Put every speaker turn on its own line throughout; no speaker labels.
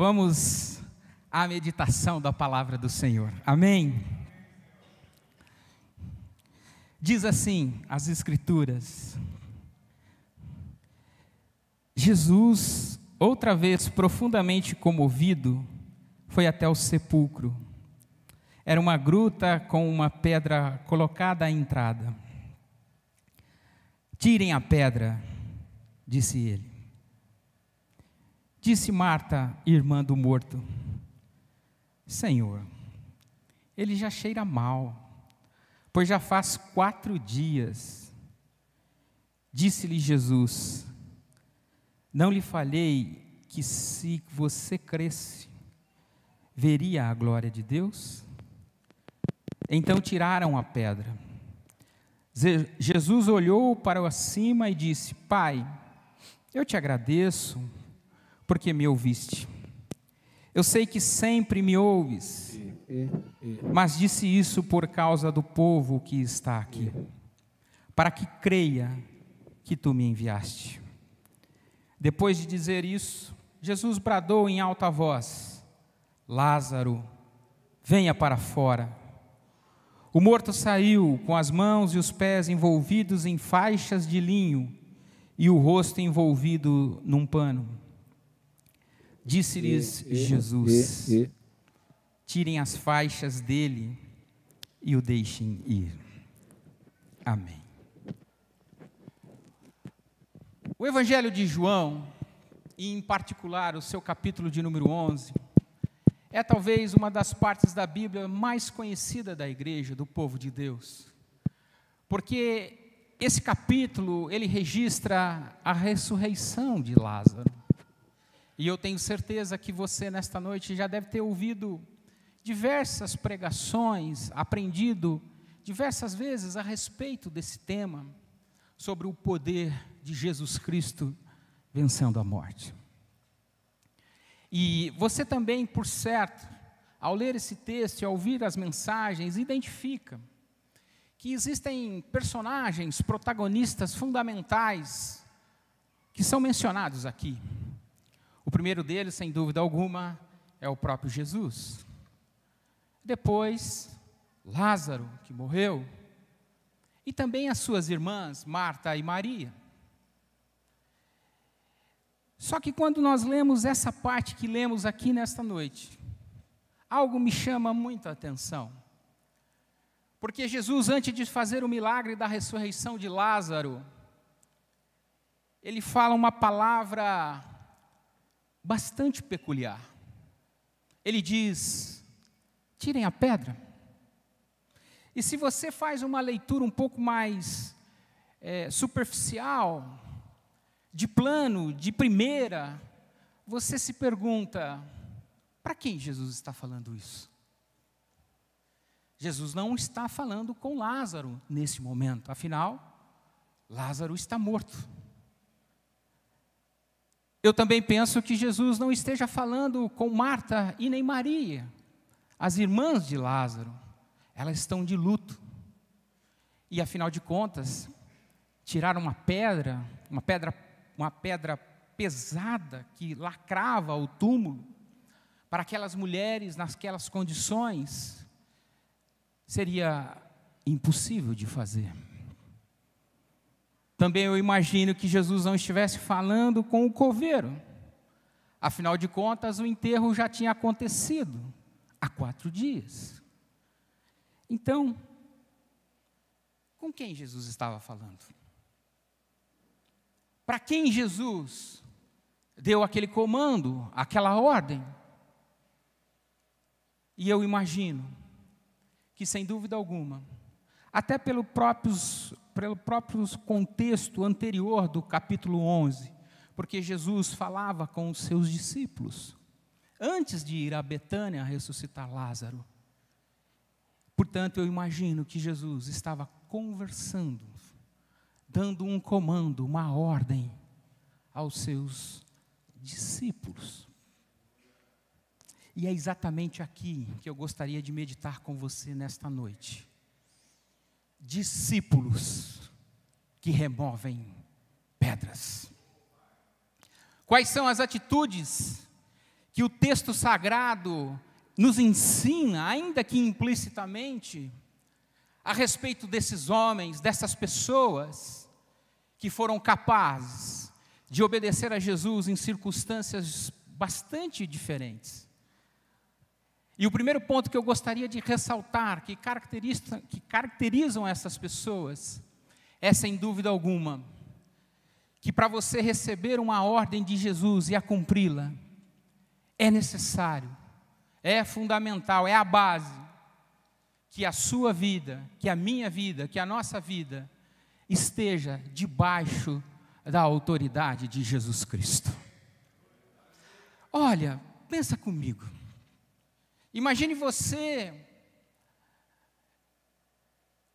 Vamos à meditação da palavra do Senhor. Amém? Diz assim as Escrituras: Jesus, outra vez profundamente comovido, foi até o sepulcro. Era uma gruta com uma pedra colocada à entrada. Tirem a pedra, disse ele. Disse Marta, irmã do morto: Senhor, ele já cheira mal, pois já faz 4 dias. Disse-lhe Jesus: não lhe falei que se você cresce, veria a glória de Deus? Então tiraram a pedra. Jesus olhou para cima e disse: Pai, eu te agradeço porque me ouviste. Eu sei que sempre me ouves, mas disse isso por causa do povo que está aqui, para que creia que tu me enviaste. Depois de dizer isso, Jesus bradou em alta voz: Lázaro, venha para fora. O morto saiu com as mãos e os pés envolvidos em faixas de linho e o rosto envolvido num pano. Disse-lhes Jesus: tirem as faixas dele e o deixem ir. Amém. O Evangelho de João, e em particular o seu capítulo de número 11, é talvez uma das partes da Bíblia mais conhecida da igreja, do povo de Deus. Porque esse capítulo, ele registra a ressurreição de Lázaro. E eu tenho certeza que você, nesta noite, já deve ter ouvido diversas pregações, aprendido diversas vezes a respeito desse tema, sobre o poder de Jesus Cristo vencendo a morte. E você também, por certo, ao ler esse texto e ao ouvir as mensagens, identifica que existem personagens, protagonistas fundamentais que são mencionados aqui. O primeiro deles, sem dúvida alguma, é o próprio Jesus. Depois, Lázaro, que morreu, e também as suas irmãs, Marta e Maria. Só que quando nós lemos essa parte que lemos aqui nesta noite, algo me chama muito a atenção. Porque Jesus, antes de fazer o milagre da ressurreição de Lázaro, ele fala uma palavra bastante peculiar. Ele diz: tirem a pedra. E se você faz uma leitura um pouco mais superficial, de plano, de primeira, você se pergunta: para quem Jesus está falando isso? Jesus não está falando com Lázaro nesse momento, afinal, Lázaro está morto. Eu também penso que Jesus não esteja falando com Marta e nem Maria, as irmãs de Lázaro. Elas estão de luto. E afinal de contas, tiraram uma pedra pesada que lacrava o túmulo, para aquelas mulheres naquelas condições, seria impossível de fazer. Também eu imagino que Jesus não estivesse falando com o coveiro. Afinal de contas, o enterro já tinha acontecido há 4 dias. Então, com quem Jesus estava falando? Para quem Jesus deu aquele comando, aquela ordem? E eu imagino que, sem dúvida alguma, até pelo próprio contexto anterior do capítulo 11, porque Jesus falava com os seus discípulos, antes de ir a Betânia ressuscitar Lázaro. Portanto, eu imagino que Jesus estava conversando, dando um comando, uma ordem aos seus discípulos. E é exatamente aqui que eu gostaria de meditar com você nesta noite. Discípulos que removem pedras. Quais são as atitudes que o texto sagrado nos ensina, ainda que implicitamente, a respeito desses homens, dessas pessoas que foram capazes de obedecer a Jesus em circunstâncias bastante diferentes. E o primeiro ponto que eu gostaria de ressaltar, que caracterizam essas pessoas, é sem dúvida alguma, que para você receber uma ordem de Jesus e a cumpri-la, é necessário, é fundamental, é a base, que a sua vida, que a minha vida, que a nossa vida, esteja debaixo da autoridade de Jesus Cristo. Olha, pensa comigo. Imagine você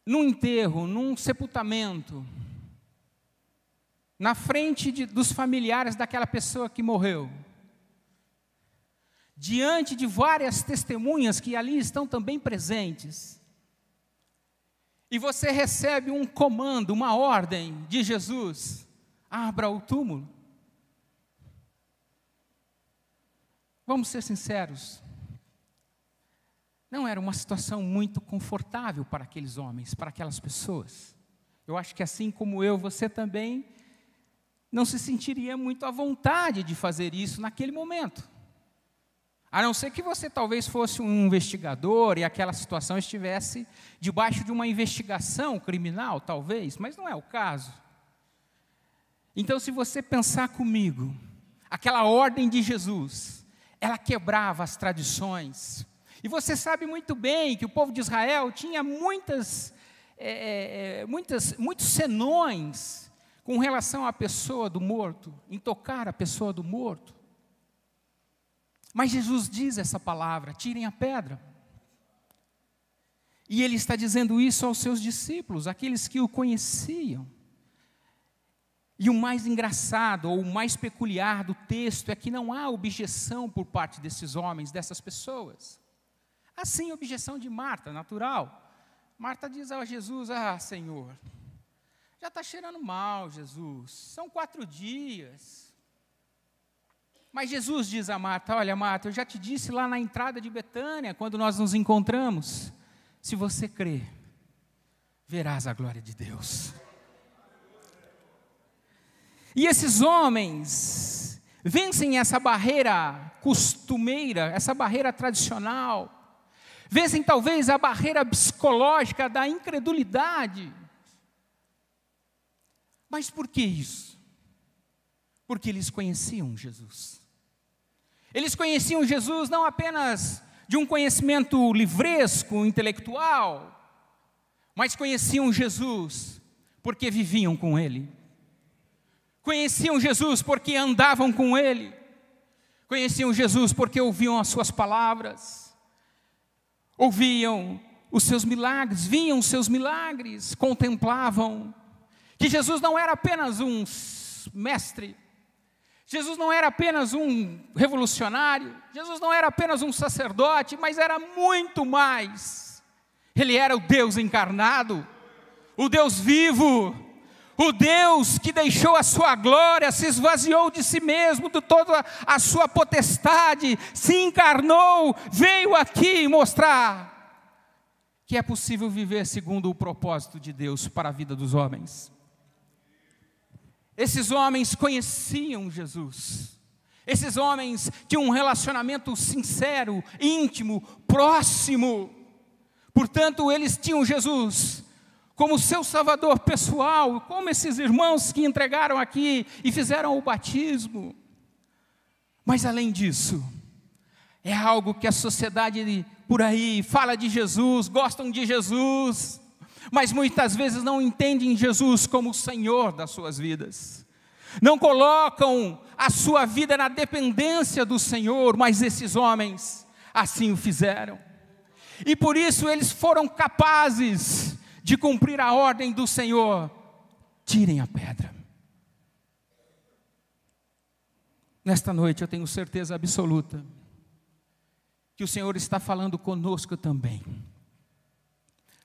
num enterro, num sepultamento, na frente dos familiares daquela pessoa que morreu, diante de várias testemunhas que ali estão também presentes, e você recebe um comando, uma ordem de Jesus: abra o túmulo. Vamos ser sinceros, não era uma situação muito confortável para aqueles homens, para aquelas pessoas. Eu acho que assim como eu, você também não se sentiria muito à vontade de fazer isso naquele momento. A não ser que você talvez fosse um investigador e aquela situação estivesse debaixo de uma investigação criminal, talvez, mas não é o caso. Então, se você pensar comigo, aquela ordem de Jesus, ela quebrava as tradições. E você sabe muito bem que o povo de Israel tinha muitos senões com relação à pessoa do morto, em tocar a pessoa do morto. Mas Jesus diz essa palavra: tirem a pedra. E Ele está dizendo isso aos seus discípulos, aqueles que o conheciam. E o mais engraçado, ou o mais peculiar do texto, é que não há objeção por parte desses homens, dessas pessoas. Há sim objeção de Marta, natural. Marta diz a Jesus: ah, Senhor, já está cheirando mal, Jesus, são 4 dias. Mas Jesus diz a Marta: olha, Marta, eu já te disse lá na entrada de Betânia, quando nós nos encontramos, se você crer, verás a glória de Deus. E esses homens vencem essa barreira costumeira, essa barreira tradicional, vencem talvez a barreira psicológica da incredulidade. Mas por que isso? Porque eles conheciam Jesus. Eles conheciam Jesus não apenas de um conhecimento livresco, intelectual, mas conheciam Jesus porque viviam com Ele. Conheciam Jesus porque andavam com Ele. Conheciam Jesus porque ouviam as suas palavras. Ouviam os seus milagres, viam os seus milagres, contemplavam que Jesus não era apenas um mestre, Jesus não era apenas um revolucionário, Jesus não era apenas um sacerdote, mas era muito mais. Ele era o Deus encarnado, o Deus vivo, o Deus que deixou a sua glória, se esvaziou de si mesmo, de toda a sua potestade, se encarnou, veio aqui mostrar que é possível viver segundo o propósito de Deus para a vida dos homens. Esses homens conheciam Jesus. Esses homens tinham um relacionamento sincero, íntimo, próximo. Portanto, eles tinham Jesus como seu salvador pessoal, como esses irmãos que entregaram aqui e fizeram o batismo. Mas além disso, é algo que a sociedade por aí fala de Jesus, gostam de Jesus, mas muitas vezes não entendem Jesus como o Senhor das suas vidas. Não colocam a sua vida na dependência do Senhor, mas esses homens assim o fizeram. E por isso eles foram capazes de cumprir a ordem do Senhor: tirem a pedra. Nesta noite eu tenho certeza absoluta que o Senhor está falando conosco também.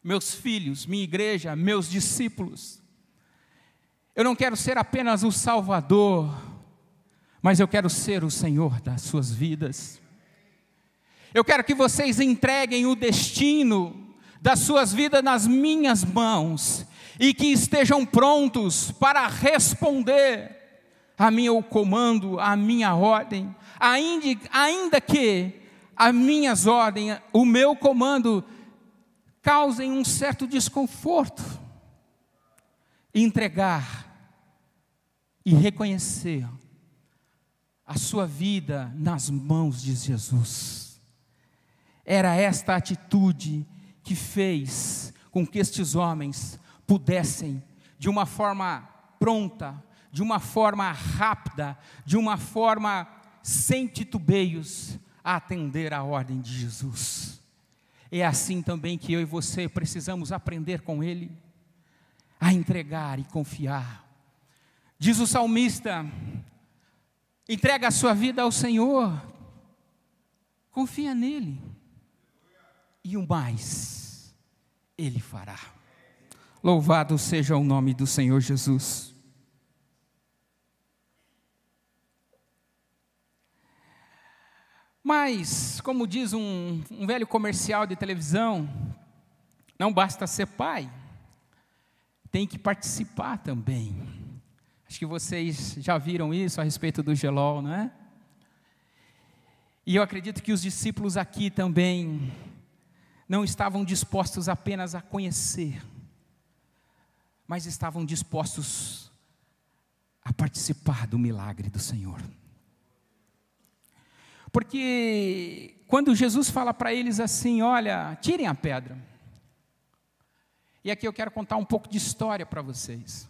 Meus filhos, minha igreja, meus discípulos, eu não quero ser apenas o Salvador, mas eu quero ser o Senhor das suas vidas. Eu quero que vocês entreguem o destino das suas vidas nas minhas mãos, e que estejam prontos para responder a meu comando, a minha ordem, ainda que as minhas ordens, o meu comando, causem um certo desconforto. Entregar e reconhecer a sua vida nas mãos de Jesus. Era esta atitude que fez com que estes homens pudessem, de uma forma pronta, de uma forma rápida, de uma forma sem titubeios, atender à ordem de Jesus. É assim também que eu e você precisamos aprender com Ele, a entregar e confiar. Diz o salmista: entrega a sua vida ao Senhor, confia nele, e o mais Ele fará. Louvado seja o nome do Senhor Jesus. Mas, como diz um velho comercial de televisão, não basta ser pai, tem que participar também. Acho que vocês já viram isso a respeito do Gelol, não é? E eu acredito que os discípulos aqui também não estavam dispostos apenas a conhecer, mas estavam dispostos a participar do milagre do Senhor. Porque quando Jesus fala para eles assim: olha, tirem a pedra. E aqui eu quero contar um pouco de história para vocês.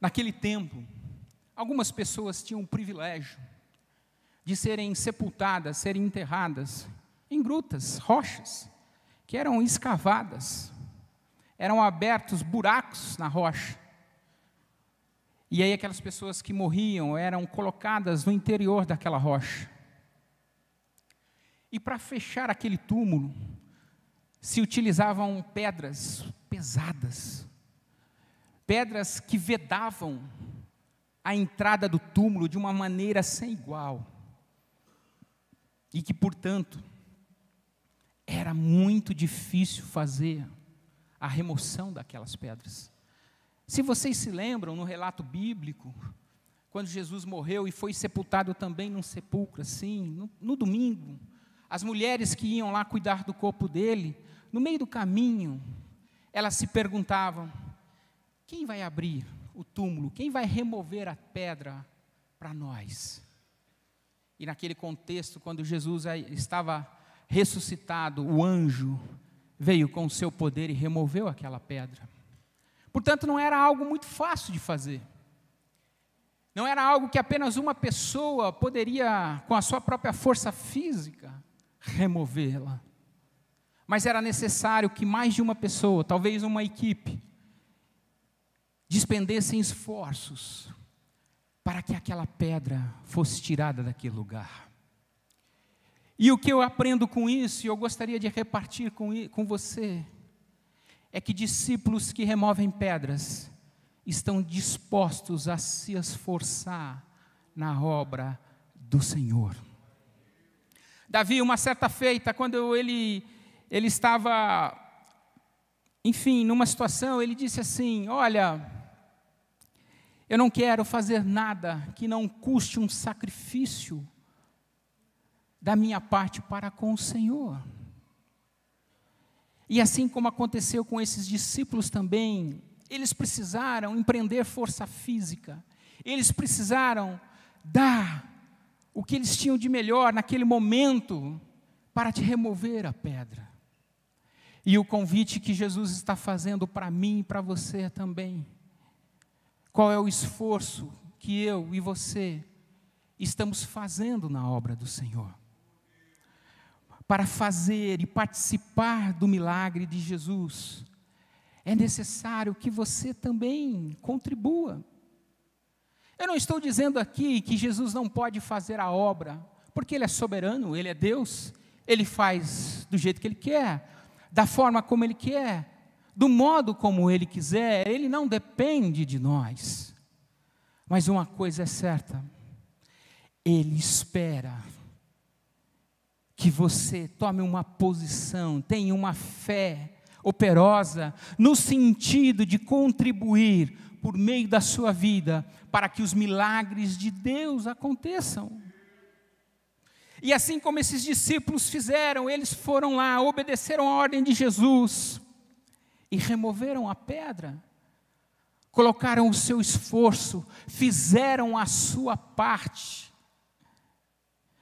Naquele tempo, algumas pessoas tinham o privilégio de serem sepultadas, serem enterradas em grutas, rochas, que eram escavadas, eram abertos buracos na rocha. E aí aquelas pessoas que morriam eram colocadas no interior daquela rocha. E para fechar aquele túmulo, se utilizavam pedras pesadas, pedras que vedavam a entrada do túmulo de uma maneira sem igual, e que, portanto, era muito difícil fazer a remoção daquelas pedras. Se vocês se lembram, no relato bíblico, quando Jesus morreu e foi sepultado também num sepulcro assim, no domingo, as mulheres que iam lá cuidar do corpo dele, no meio do caminho, elas se perguntavam: quem vai abrir o túmulo? Quem vai remover a pedra para nós? E naquele contexto, quando Jesus estava ressuscitado, o anjo veio com o seu poder e removeu aquela pedra. Portanto, não era algo muito fácil de fazer. Não era algo que apenas uma pessoa poderia, com a sua própria força física, removê-la. Mas era necessário que mais de uma pessoa, talvez uma equipe, despendessem esforços para que aquela pedra fosse tirada daquele lugar. E o que eu aprendo com isso, e eu gostaria de repartir com você, é que discípulos que removem pedras estão dispostos a se esforçar na obra do Senhor. Davi, uma certa feita, quando ele estava, enfim, numa situação, ele disse assim: olha, eu não quero fazer nada que não custe um sacrifício da minha parte para com o Senhor. E assim como aconteceu com esses discípulos também, eles precisaram empreender força física, eles precisaram dar o que eles tinham de melhor naquele momento para te remover a pedra. E o convite que Jesus está fazendo para mim e para você também: qual é o esforço que eu e você estamos fazendo na obra do Senhor? Para fazer e participar do milagre de Jesus, é necessário que você também contribua. Eu não estou dizendo aqui que Jesus não pode fazer a obra, porque Ele é soberano, Ele é Deus, Ele faz do jeito que Ele quer, da forma como Ele quer, do modo como Ele quiser, Ele não depende de nós. Mas uma coisa é certa, Ele espera que você tome uma posição, tenha uma fé operosa, no sentido de contribuir por meio da sua vida, para que os milagres de Deus aconteçam. E assim como esses discípulos fizeram, eles foram lá, obedeceram a ordem de Jesus, e removeram a pedra, colocaram o seu esforço, fizeram a sua parte.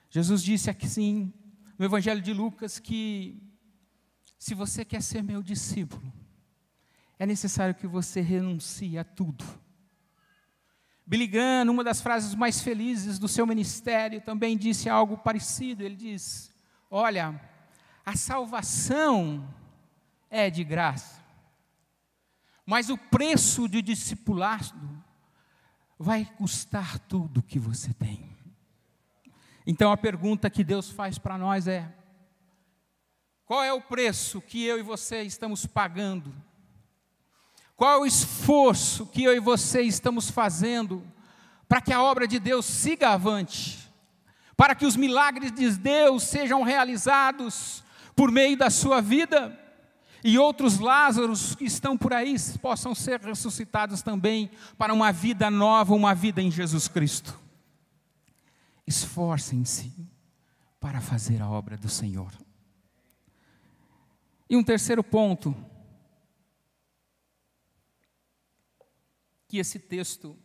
Jesus disse aqui sim, no Evangelho de Lucas, que se você quer ser meu discípulo, é necessário que você renuncie a tudo. Billy Graham, uma das frases mais felizes do seu ministério, também disse algo parecido. Ele diz: olha, a salvação é de graça, mas o preço de discipulado vai custar tudo que você tem. Então a pergunta que Deus faz para nós é: qual é o preço que eu e você estamos pagando? Qual é o esforço que eu e você estamos fazendo para que a obra de Deus siga avante? Para que os milagres de Deus sejam realizados por meio da sua vida? E outros Lázaros que estão por aí possam ser ressuscitados também para uma vida nova, uma vida em Jesus Cristo. Esforcem-se para fazer a obra do Senhor. E um terceiro ponto, que esse texto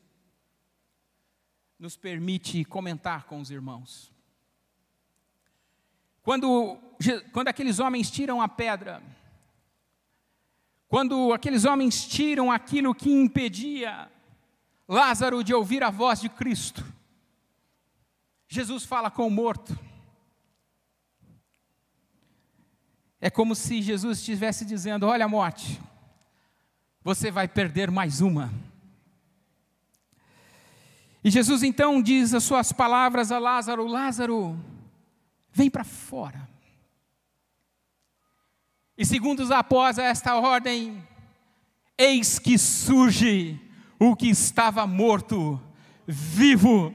nos permite comentar com os irmãos. Quando aqueles homens tiram a pedra, quando aqueles homens tiram aquilo que impedia Lázaro de ouvir a voz de Cristo, Jesus fala com o morto. É como se Jesus estivesse dizendo: olha, morte, você vai perder mais uma. E Jesus então diz as suas palavras a Lázaro: Lázaro, vem para fora. E segundos após esta ordem, eis que surge o que estava morto, vivo.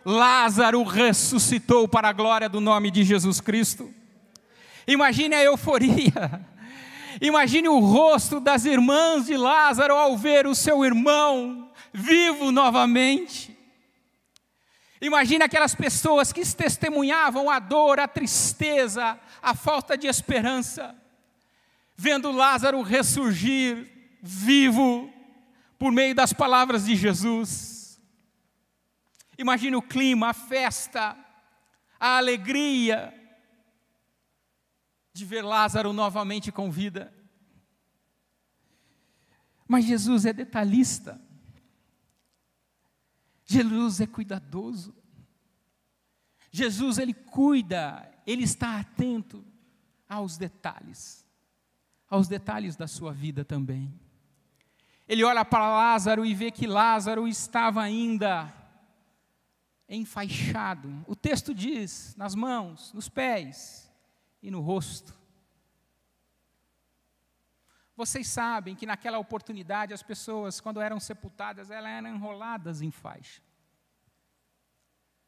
Lázaro ressuscitou para a glória do nome de Jesus Cristo. Imagine a euforia, imagine o rosto das irmãs de Lázaro ao ver o seu irmão vivo novamente. Imagine aquelas pessoas que testemunhavam a dor, a tristeza, a falta de esperança, vendo Lázaro ressurgir vivo por meio das palavras de Jesus. Imagine o clima, a festa, a alegria de ver Lázaro novamente com vida. Mas Jesus é detalhista. Jesus é cuidadoso. Jesus, Ele cuida, Ele está atento aos detalhes da sua vida também. Ele olha para Lázaro e vê que Lázaro estava ainda enfaixado. O texto diz, nas mãos, nos pés e no rosto. Vocês sabem que naquela oportunidade as pessoas, quando eram sepultadas, elas eram enroladas em faixa.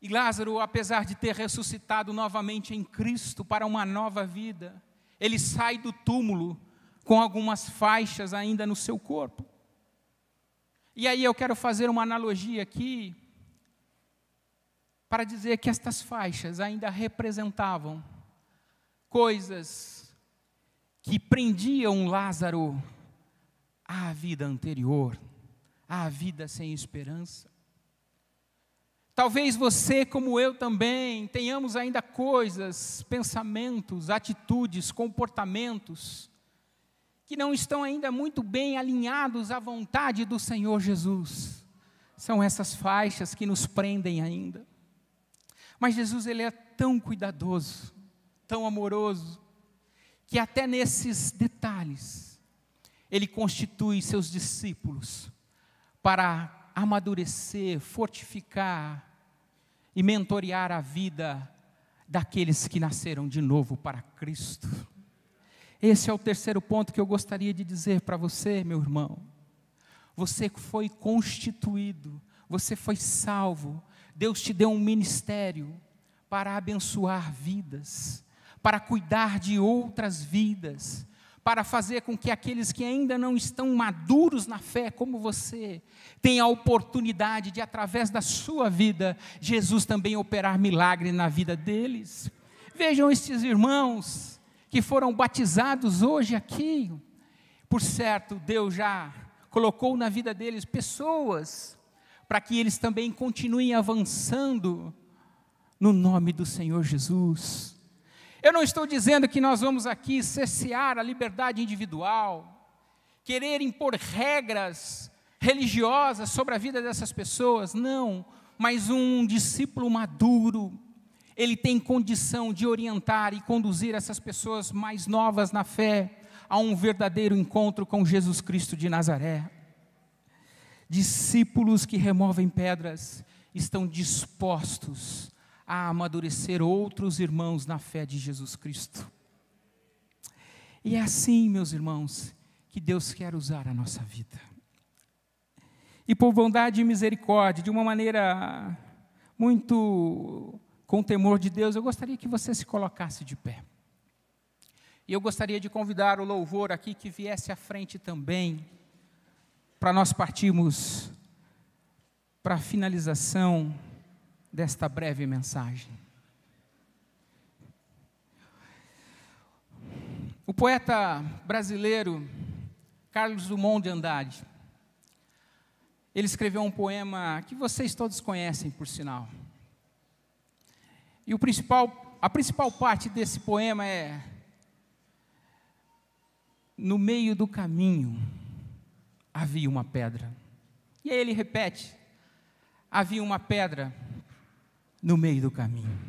E Lázaro, apesar de ter ressuscitado novamente em Cristo para uma nova vida, ele sai do túmulo com algumas faixas ainda no seu corpo. E aí eu quero fazer uma analogia aqui, para dizer que estas faixas ainda representavam coisas que prendiam Lázaro à vida anterior, à vida sem esperança. Talvez você, como eu também, tenhamos ainda coisas, pensamentos, atitudes, comportamentos, que não estão ainda muito bem alinhados à vontade do Senhor Jesus. São essas faixas que nos prendem ainda. Mas Jesus, Ele é tão cuidadoso, tão amoroso, que até nesses detalhes, Ele constitui seus discípulos para amadurecer, fortificar e mentorear a vida daqueles que nasceram de novo para Cristo. Esse é o terceiro ponto que eu gostaria de dizer para você, meu irmão. Você foi constituído, Você foi salvo. Deus te deu um ministério para abençoar vidas, para cuidar de outras vidas, para fazer com que aqueles que ainda não estão maduros na fé, como você, tenham a oportunidade de, através da sua vida, Jesus também operar milagre na vida deles. Vejam estes irmãos que foram batizados hoje aqui. Por certo, Deus já colocou na vida deles pessoas, para que eles também continuem avançando no nome do Senhor Jesus. Eu não estou dizendo que nós vamos aqui cercear a liberdade individual, querer impor regras religiosas sobre a vida dessas pessoas, não, mas um discípulo maduro, ele tem condição de orientar e conduzir essas pessoas mais novas na fé a um verdadeiro encontro com Jesus Cristo de Nazaré. Discípulos que removem pedras estão dispostos a amadurecer outros irmãos na fé de Jesus Cristo. E é assim, meus irmãos, que Deus quer usar a nossa vida. E por bondade e misericórdia, de uma maneira muito com temor de Deus, eu gostaria que você se colocasse de pé. E eu gostaria de convidar o louvor aqui que viesse à frente também, para nós partirmos para a finalização desta breve mensagem. O poeta brasileiro Carlos Drummond de Andrade, ele escreveu um poema que vocês todos conhecem, por sinal. E a principal parte desse poema é: no meio do caminho havia uma pedra. E aí ele repete: havia uma pedra no meio do caminho.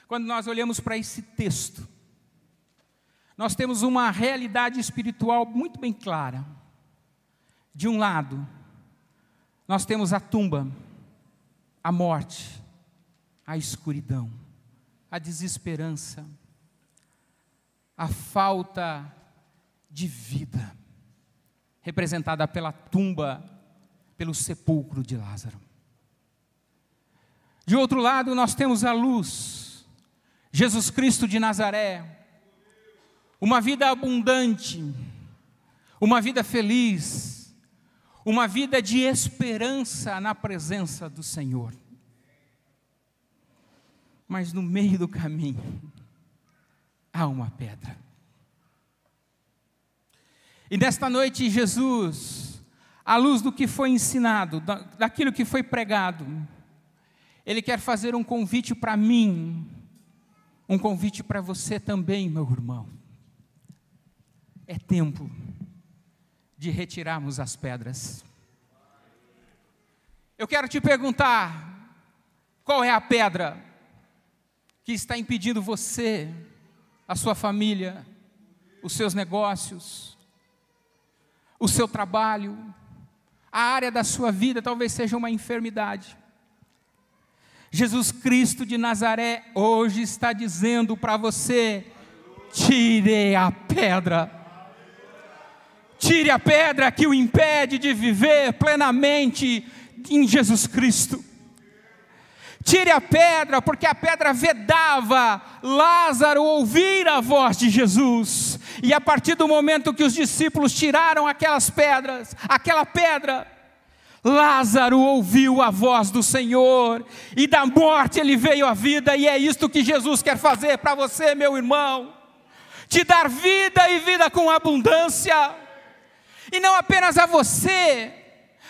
Quando nós olhamos para esse texto, nós temos uma realidade espiritual muito bem clara. De um lado, nós temos a tumba, a morte, a escuridão, a desesperança, a falta de vida, representada pela tumba, pelo sepulcro de Lázaro. De outro lado, nós temos a luz, Jesus Cristo de Nazaré, uma vida abundante, uma vida feliz, uma vida de esperança na presença do Senhor. Mas no meio do caminho há uma pedra. E nesta noite Jesus, à luz do que foi ensinado, daquilo que foi pregado, Ele quer fazer um convite para mim, um convite para você também, meu irmão. É tempo de retirarmos as pedras. Eu quero te perguntar, qual é a pedra que está impedindo você, a sua família, os seus negócios, o seu trabalho, a área da sua vida? Talvez seja uma enfermidade. Jesus Cristo de Nazaré hoje está dizendo para você: tire a pedra. Tire a pedra que o impede de viver plenamente em Jesus Cristo. Tire a pedra, porque a pedra vedava Lázaro ouvir a voz de Jesus. E a partir do momento que os discípulos tiraram aquela pedra, Lázaro ouviu a voz do Senhor, e da morte ele veio à vida. E é isto que Jesus quer fazer para você, meu irmão: te dar vida, e vida com abundância. E não apenas a você,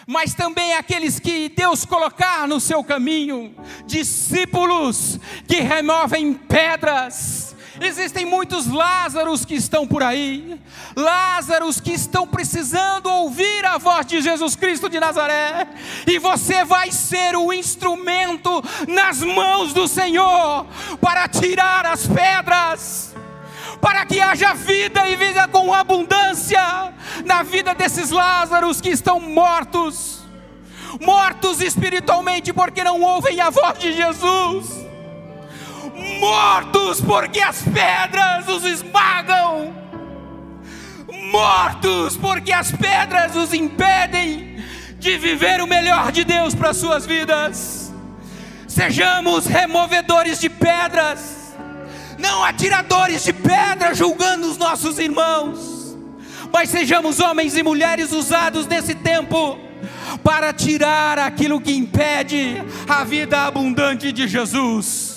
mas também aqueles que Deus colocar no seu caminho, discípulos que removem pedras. Existem muitos Lázaros que estão por aí, Lázaros que estão precisando ouvir a voz de Jesus Cristo de Nazaré, e você vai ser o instrumento nas mãos do Senhor para tirar as pedras, para que haja vida, e vida com abundância na vida desses Lázaros que estão mortos espiritualmente, porque não ouvem a voz de Jesus, mortos porque as pedras os esmagam, mortos porque as pedras os impedem de viver o melhor de Deus para as suas vidas. Sejamos removedores de pedras, não atiradores de pedra julgando os nossos irmãos, mas sejamos homens e mulheres usados nesse tempo para tirar aquilo que impede a vida abundante de Jesus.